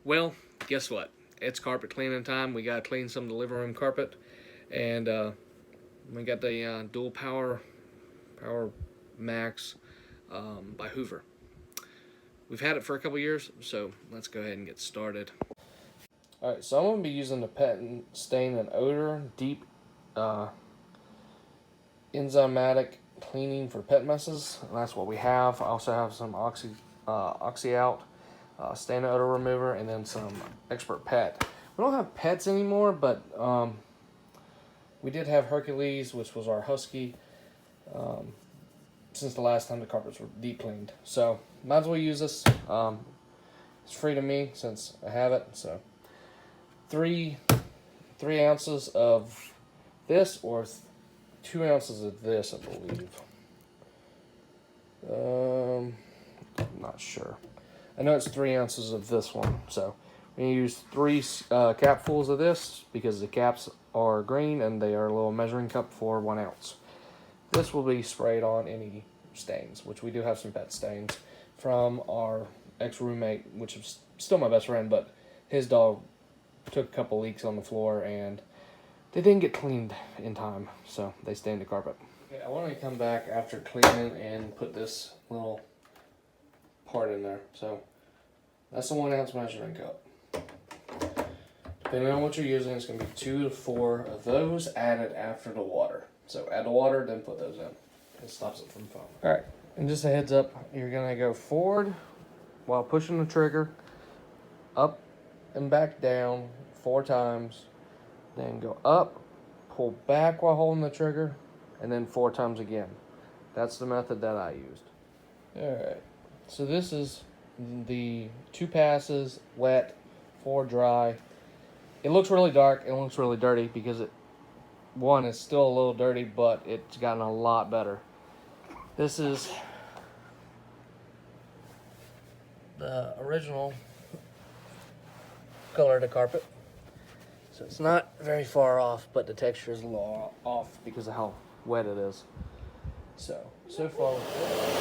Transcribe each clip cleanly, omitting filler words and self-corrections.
Well, guess what? It's carpet cleaning time. We got to clean some of the living room carpet, and we got the dual power max by Hoover. We've had it for a couple years, so let's go ahead and get started. All right, so I'm gonna be using the Pet and Stain and Odor Deep uh, Enzymatic Cleaning for pet messes. And that's what we have. I also have some Oxy Out stain and odor remover, and then some Expert Pet. We don't have pets anymore, but we did have Hercules, which was our husky, since the last time the carpets were deep cleaned. So might as well use this. It's free to me since I have it. So three ounces of this, or 2 ounces of this, I believe. I'm not sure. I know it's 3 ounces of this one. So we're going to use 3 capfuls of this because the caps are green and they are a little measuring cup for 1 ounce. This will be sprayed on any stains, which we do have some pet stains from our ex-roommate, which is still my best friend, but his dog took a couple leaks on the floor and they didn't get cleaned in time, so they stained the carpet. Okay, I want to come back after cleaning and put this little part in there. So that's the 1 ounce measuring cup. Depending on what you're using, it's going to be 2 to 4 of those added after the water. So add the water, then put those in. It stops it from foaming. Alright, and just a heads up, you're going to go forward while pushing the trigger, up and back down 4 times, then go up, pull back while holding the trigger, and then 4 times again. That's the method that I used. Alright, so this is the 2 passes, wet, 4 dry. It looks really dark, it looks really dirty because it's still a little dirty, but it's gotten a lot better. This is the original color of the carpet. So it's not very far off, but the texture is a little off because of how wet it is. So far we're good.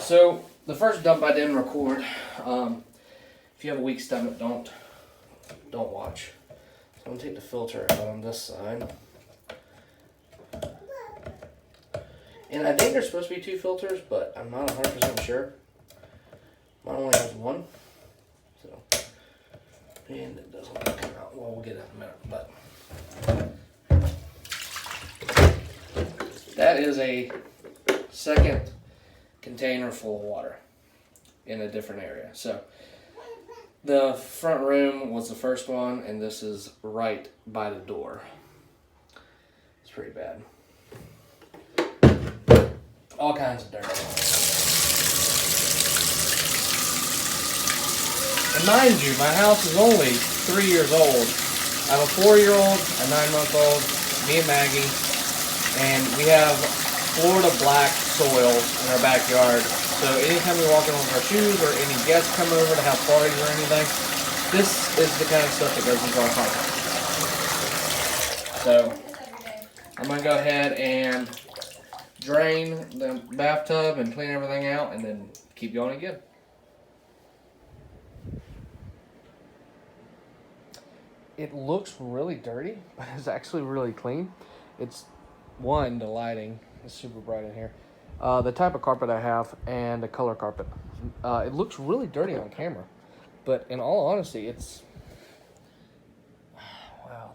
So the first dump I didn't record. If you have a weak stomach, don't watch. So I'm gonna take the filter out on this side. And I think there's supposed to be 2 filters, but I'm not 100% sure. Mine only has 1. So, and it doesn't come out. Well, we'll get it in a minute. But that is a second container full of water in a different area. So the front room was the first one, and this is right by the door. It's pretty bad. All kinds of dirt. And mind you, my house is only 3 years old. I have a 4-year-old, a 9-month-old, me and Maggie, and we have Florida black soil in our backyard. So anytime we walk in with our shoes or any guests come over to have parties or anything, this is the kind of stuff that goes into our carpet. So I'm going to go ahead and drain the bathtub and clean everything out and then keep going again. It looks really dirty, but it's actually really clean. It's the lighting is super bright in here. The type of carpet I have and the color carpet. It looks really dirty on camera, but in all honesty, it's wow.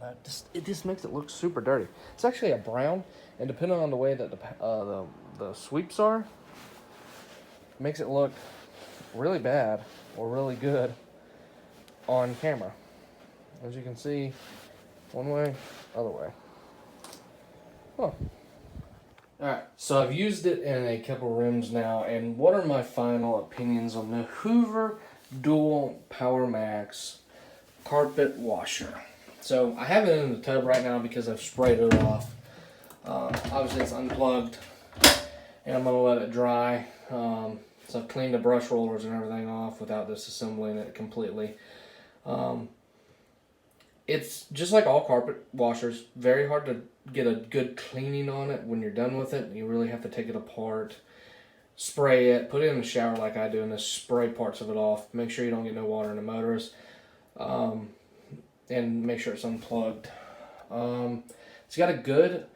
It just makes it look super dirty. It's actually a brown, and depending on the way that the sweeps are, it makes it look really bad or really good on camera. As you can see, one way, other way. Huh. Alright, so I've used it in a couple rooms now, and what are my final opinions on the Hoover Dual Power Max carpet washer? So I have it in the tub right now because I've sprayed it off. Obviously it's unplugged, and I'm going to let it dry. So I've cleaned the brush rollers and everything off without disassembling it completely. It's just like all carpet washers, very hard to get a good cleaning on it when you're done with it. You really have to take it apart, spray it, put it in the shower like I do, and just spray parts of it off. Make sure you don't get no water in the motors, and make sure it's unplugged. It's got a good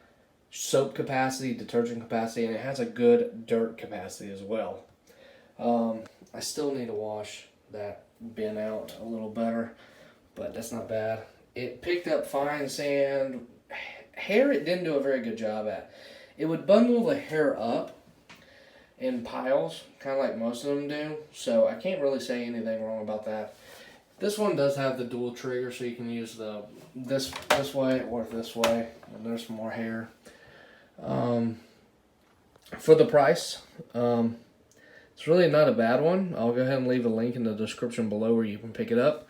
soap capacity, detergent capacity, and it has a good dirt capacity as well. I still need to wash that bin out a little better, but that's not bad. It picked up fine sand. Hair it didn't do a very good job at. It would bundle the hair up in piles, kind of like most of them do, so I can't really say anything wrong about that. This one does have the dual trigger, so you can use this way or this way, and there's some more hair. For the price, it's really not a bad one. I'll go ahead and leave a link in the description below where you can pick it up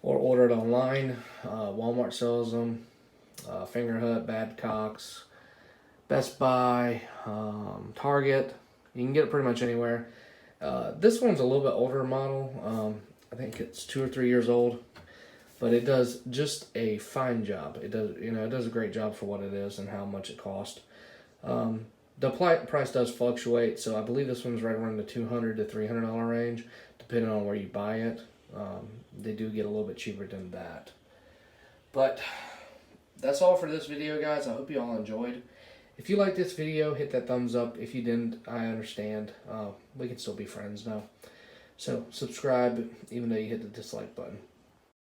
or order it online. Walmart sells them. Fingerhut, Badcock's, Best Buy, Target. You can get it pretty much anywhere. This one's a little bit older model. I think it's 2 or 3 years old, but it does just a fine job. It does, it does a great job for what it is and how much it costs. The price does fluctuate, so I believe this one's right around the $200 to $300 range, depending on where you buy it. They do get a little bit cheaper than that. But that's all for this video, guys. I hope you all enjoyed. If you liked this video, hit that thumbs up. If you didn't, I understand. We can still be friends now. So subscribe, even though you hit the dislike button.